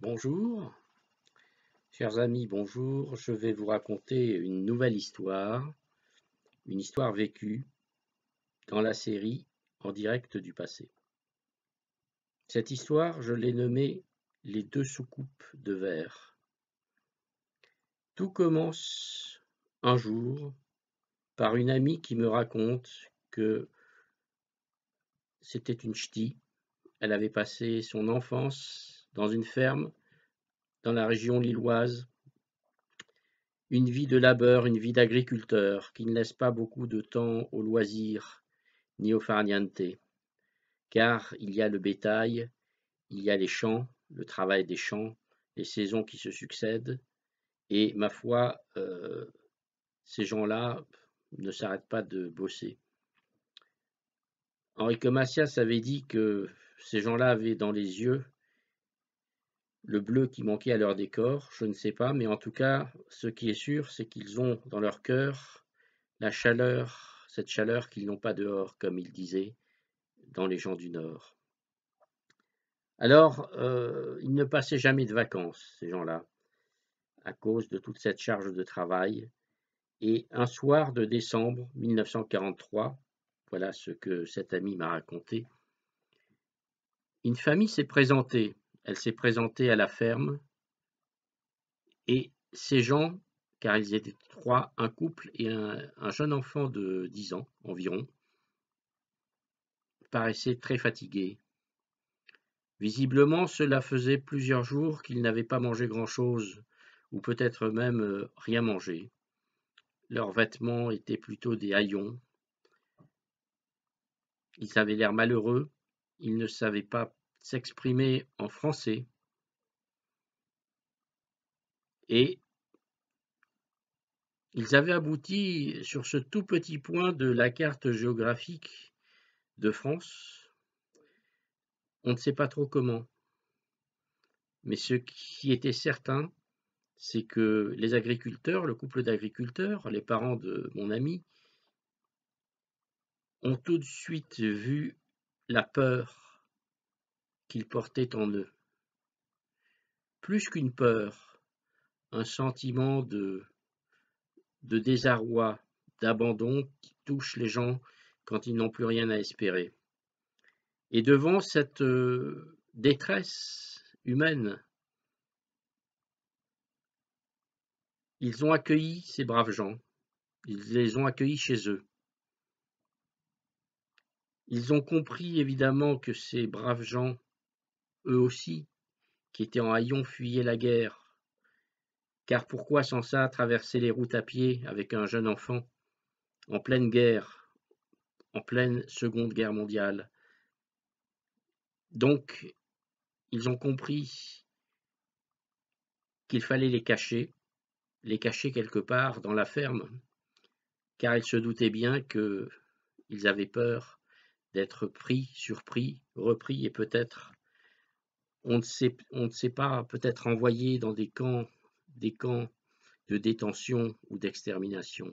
Bonjour, chers amis, bonjour. Je vais vous raconter une nouvelle histoire, une histoire vécue dans la série En direct du passé. Cette histoire, je l'ai nommée Les deux soucoupes de verre. Tout commence un jour par une amie qui me raconte que c'était une ch'ti. Elle avait passé son enfance dans une ferme dans la région lilloise. Une vie de labeur, une vie d'agriculteur, qui ne laisse pas beaucoup de temps au loisir ni au farniente, car il y a le bétail, il y a les champs, le travail des champs, les saisons qui se succèdent, et ma foi, ces gens-là ne s'arrêtent pas de bosser. Enrico Macias avait dit que ces gens-là avaient dans les yeux le bleu qui manquait à leur décor, je ne sais pas, mais en tout cas, ce qui est sûr, c'est qu'ils ont dans leur cœur la chaleur, cette chaleur qu'ils n'ont pas dehors, comme il disait, dans les gens du Nord. Alors, ils ne passaient jamais de vacances, ces gens-là, à cause de toute cette charge de travail. Et un soir de décembre 1943, voilà ce que cet ami m'a raconté, une famille s'est présentée. Elle s'est présentée à la ferme et ces gens, car ils étaient trois, un couple et un jeune enfant de 10 ans environ, paraissaient très fatigués. Visiblement, cela faisait plusieurs jours qu'ils n'avaient pas mangé grand-chose, ou peut-être même rien mangé. Leurs vêtements étaient plutôt des haillons. Ils avaient l'air malheureux. Ils ne savaient pas s'exprimer en français. Et ils avaient abouti sur ce tout petit point de la carte géographique de France. On ne sait pas trop comment. Mais ce qui était certain, c'est que les agriculteurs, le couple d'agriculteurs, les parents de mon ami, ont tout de suite vu la peur qu'ils portaient en eux. Plus qu'une peur, un sentiment de désarroi, d'abandon qui touche les gens quand ils n'ont plus rien à espérer. Et devant cette détresse humaine, ils ont accueilli ces braves gens, ils les ont accueillis chez eux. Ils ont compris évidemment que ces braves gens, eux aussi, qui étaient en haillons, fuyaient la guerre. Car pourquoi sans ça traverser les routes à pied avec un jeune enfant en pleine guerre, en pleine Seconde Guerre mondiale? Donc, ils ont compris qu'il fallait les cacher quelque part dans la ferme, car ils se doutaient bien qu'ils avaient peur d'être pris, surpris, repris et peut-être, on ne sait pas, peut-être envoyés dans des camps de détention ou d'extermination.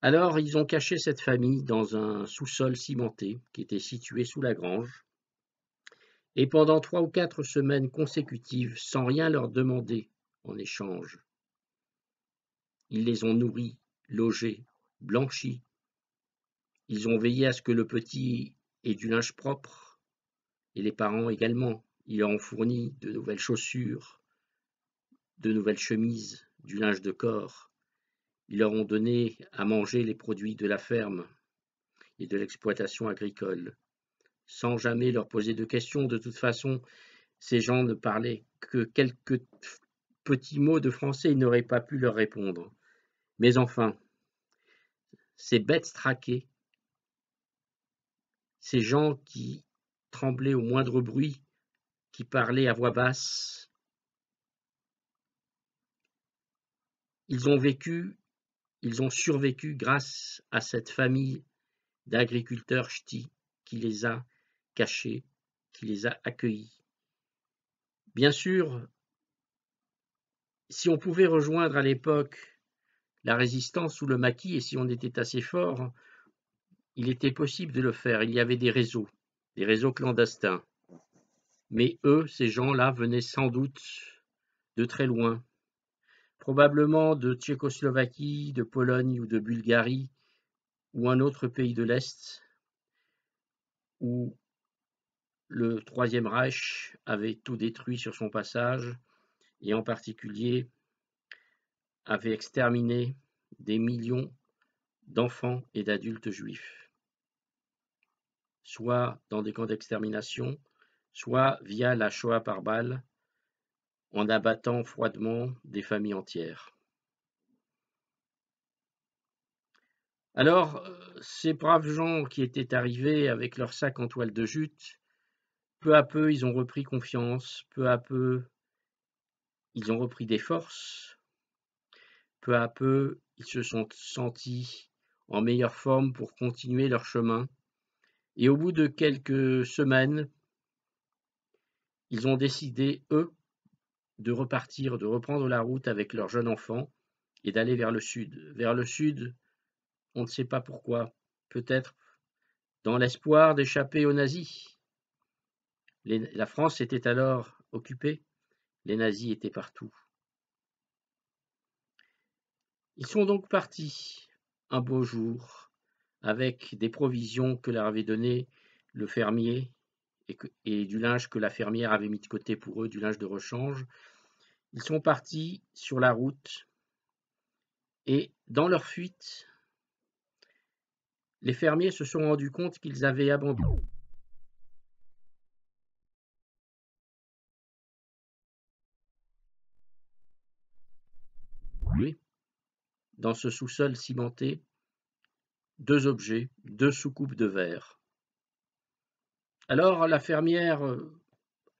Alors, ils ont caché cette famille dans un sous-sol cimenté qui était situé sous la grange, et pendant 3 ou 4 semaines consécutives, sans rien leur demander en échange, ils les ont nourris, logés, blanchis. Ils ont veillé à ce que le petit ait du linge propre, et les parents également. Ils leur ont fourni de nouvelles chaussures, de nouvelles chemises, du linge de corps. Ils leur ont donné à manger les produits de la ferme et de l'exploitation agricole, sans jamais leur poser de questions. De toute façon, ces gens ne parlaient que quelques petits mots de français, ils n'auraient pas pu leur répondre. Mais enfin, ces bêtes traquées, ces gens qui tremblaient au moindre bruit, qui parlaient à voix basse, ils ont vécu, ils ont survécu grâce à cette famille d'agriculteurs ch'tis qui les a cachés, qui les a accueillis. Bien sûr, si on pouvait rejoindre à l'époque la résistance ou le maquis, et si on était assez fort, il était possible de le faire. Il y avait des réseaux clandestins. Mais eux, ces gens-là, venaient sans doute de très loin, probablement de Tchécoslovaquie, de Pologne ou de Bulgarie, ou un autre pays de l'Est, où le Troisième Reich avait tout détruit sur son passage, et en particulier avait exterminé des millions d'enfants et d'adultes juifs, soit dans des camps d'extermination, soit via la Shoah par balle, en abattant froidement des familles entières. Alors, ces braves gens qui étaient arrivés avec leurs sacs en toile de jute, peu à peu, ils ont repris confiance, peu à peu, ils ont repris des forces, peu à peu, ils se sont sentis en meilleure forme pour continuer leur chemin. Et au bout de quelques semaines, ils ont décidé, eux, de repartir, de reprendre la route avec leur jeune enfant et d'aller vers le sud. Vers le sud, on ne sait pas pourquoi, peut-être dans l'espoir d'échapper aux nazis. La France était alors occupée, les nazis étaient partout. Ils sont donc partis un beau jour avec des provisions que leur avait donné le fermier et du linge que la fermière avait mis de côté pour eux, du linge de rechange. Ils sont partis sur la route et dans leur fuite, les fermiers se sont rendus compte qu'ils avaient abandonné dans ce sous-sol cimenté 2 objets, 2 soucoupes de verre. Alors la fermière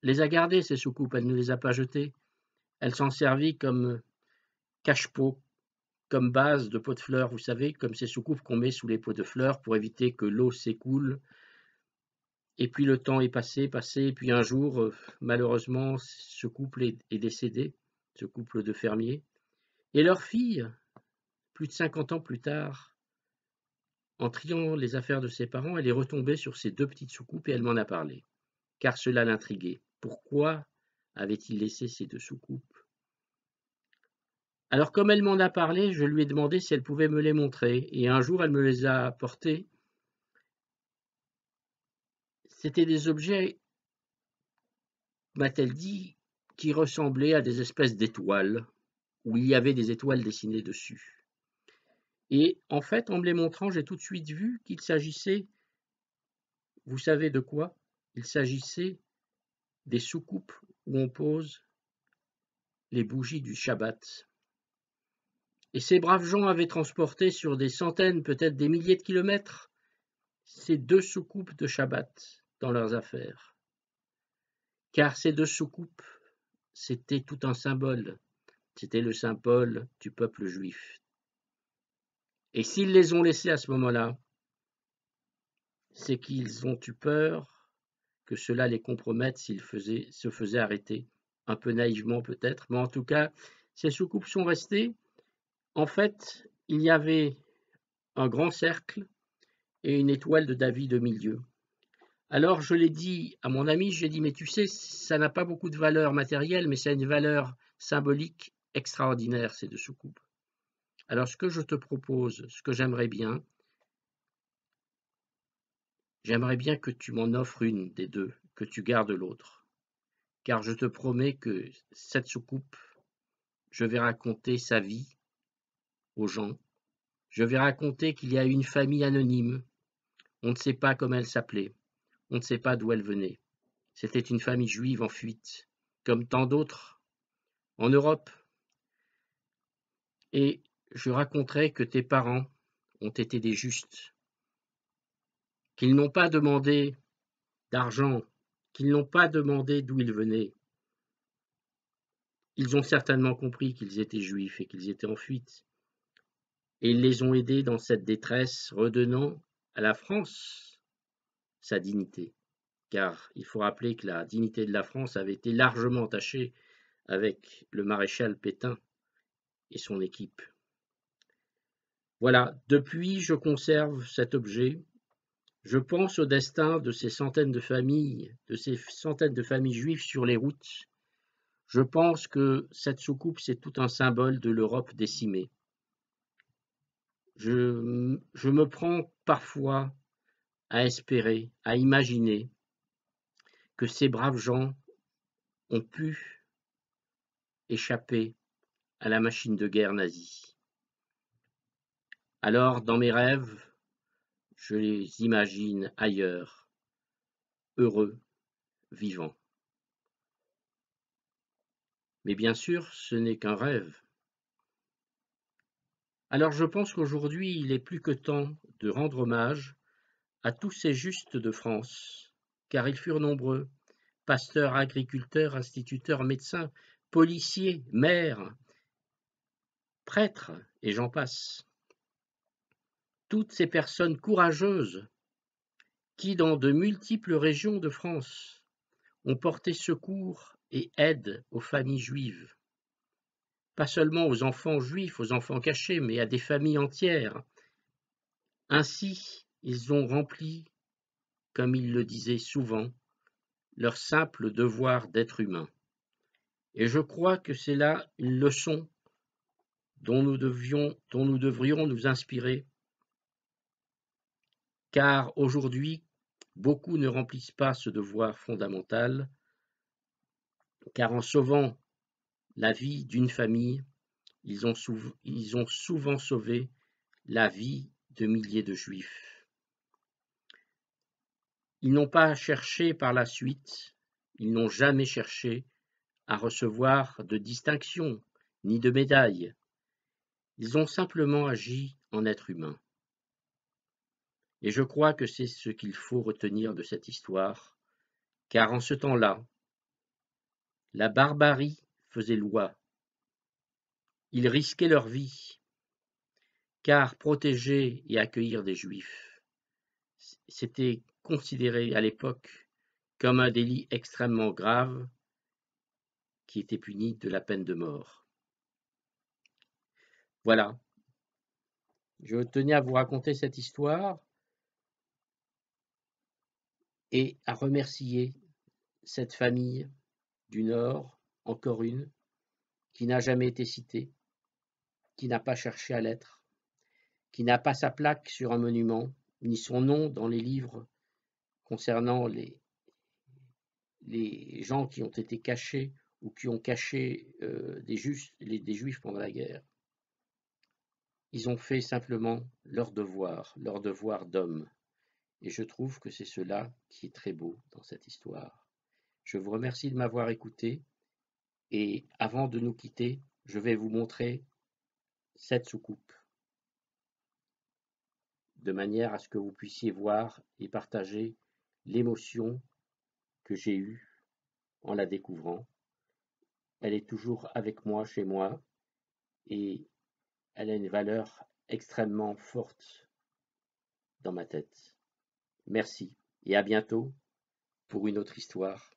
les a gardées, ces soucoupes, elle ne les a pas jetées. Elle s'en servit comme cache-pot, comme base de pot de fleurs, vous savez, comme ces soucoupes qu'on met sous les pots de fleurs pour éviter que l'eau s'écoule. Et puis le temps est passé, et puis un jour, malheureusement, ce couple est décédé, ce couple de fermiers. Et leur fille, plus de 50 ans plus tard, en triant les affaires de ses parents, elle est retombée sur ces 2 petites soucoupes et elle m'en a parlé, car cela l'intriguait. Pourquoi avait-il laissé ces 2 soucoupes? Alors comme elle m'en a parlé, je lui ai demandé si elle pouvait me les montrer, et un jour elle me les a apportés. C'étaient des objets, m'a-t-elle dit, qui ressemblaient à des espèces d'étoiles, où il y avait des étoiles dessinées dessus. Et en fait, en me les montrant, j'ai tout de suite vu qu'il s'agissait, vous savez de quoi? Il s'agissait des soucoupes où on pose les bougies du Shabbat. Et ces braves gens avaient transporté sur des centaines, peut-être des milliers de kilomètres, ces 2 soucoupes de Shabbat dans leurs affaires. Car ces 2 soucoupes, c'était tout un symbole. C'était le symbole du peuple juif. Et s'ils les ont laissés à ce moment-là, c'est qu'ils ont eu peur que cela les compromette s'ils se faisaient arrêter, un peu naïvement peut-être, mais en tout cas, ces soucoupes sont restées. En fait, il y avait un grand cercle et une étoile de David au milieu. Alors je l'ai dit à mon ami, j'ai dit, mais tu sais, ça n'a pas beaucoup de valeur matérielle, mais ça a une valeur symbolique extraordinaire, ces 2 soucoupes. Alors ce que je te propose, ce que j'aimerais bien que tu m'en offres une des 2, que tu gardes l'autre. Car je te promets que cette soucoupe, je vais raconter sa vie aux gens. Je vais raconter qu'il y a une famille anonyme. On ne sait pas comment elle s'appelait. On ne sait pas d'où elle venait. C'était une famille juive en fuite, comme tant d'autres en Europe. Et je raconterai que tes parents ont été des justes, qu'ils n'ont pas demandé d'argent, qu'ils n'ont pas demandé d'où ils venaient. Ils ont certainement compris qu'ils étaient juifs et qu'ils étaient en fuite. Et ils les ont aidés dans cette détresse, redonnant à la France sa dignité. Car il faut rappeler que la dignité de la France avait été largement entachée avec le maréchal Pétain et son équipe. Voilà, depuis je conserve cet objet Je pense au destin de ces centaines de familles juives sur les routes. Je pense que cette soucoupe, c'est tout un symbole de l'Europe décimée. Je me prends parfois à espérer, à imaginer que ces braves gens ont pu échapper à la machine de guerre nazie. Alors, dans mes rêves, je les imagine ailleurs, heureux, vivants. Mais bien sûr, ce n'est qu'un rêve. Alors je pense qu'aujourd'hui, il est plus que temps de rendre hommage à tous ces justes de France, car ils furent nombreux, pasteurs, agriculteurs, instituteurs, médecins, policiers, maires, prêtres, et j'en passe. Toutes ces personnes courageuses qui, dans de multiples régions de France, ont porté secours et aide aux familles juives. Pas seulement aux enfants juifs, aux enfants cachés, mais à des familles entières. Ainsi, ils ont rempli, comme ils le disaient souvent, leur simple devoir d'être humain. Et je crois que c'est là une leçon dont nous devrions nous inspirer, car aujourd'hui, beaucoup ne remplissent pas ce devoir fondamental, car en sauvant la vie d'une famille, ils ont souvent sauvé la vie de milliers de juifs. Ils n'ont pas cherché par la suite, ils n'ont jamais cherché à recevoir de distinction ni de médaille. Ils ont simplement agi en êtres humains. Et je crois que c'est ce qu'il faut retenir de cette histoire, car en ce temps-là, la barbarie faisait loi. Ils risquaient leur vie, car protéger et accueillir des juifs, c'était considéré à l'époque comme un délit extrêmement grave qui était puni de la peine de mort. Voilà, je tenais à vous raconter cette histoire et à remercier cette famille du Nord, encore une, qui n'a jamais été citée, qui n'a pas cherché à l'être, qui n'a pas sa plaque sur un monument, ni son nom dans les livres concernant les gens qui ont été cachés ou qui ont caché des Juifs pendant la guerre. Ils ont fait simplement leur devoir d'homme. Et je trouve que c'est cela qui est très beau dans cette histoire. Je vous remercie de m'avoir écouté et avant de nous quitter, je vais vous montrer cette soucoupe de manière à ce que vous puissiez voir et partager l'émotion que j'ai eue en la découvrant. Elle est toujours avec moi, chez moi, et elle a une valeur extrêmement forte dans ma tête. Merci et à bientôt pour une autre histoire.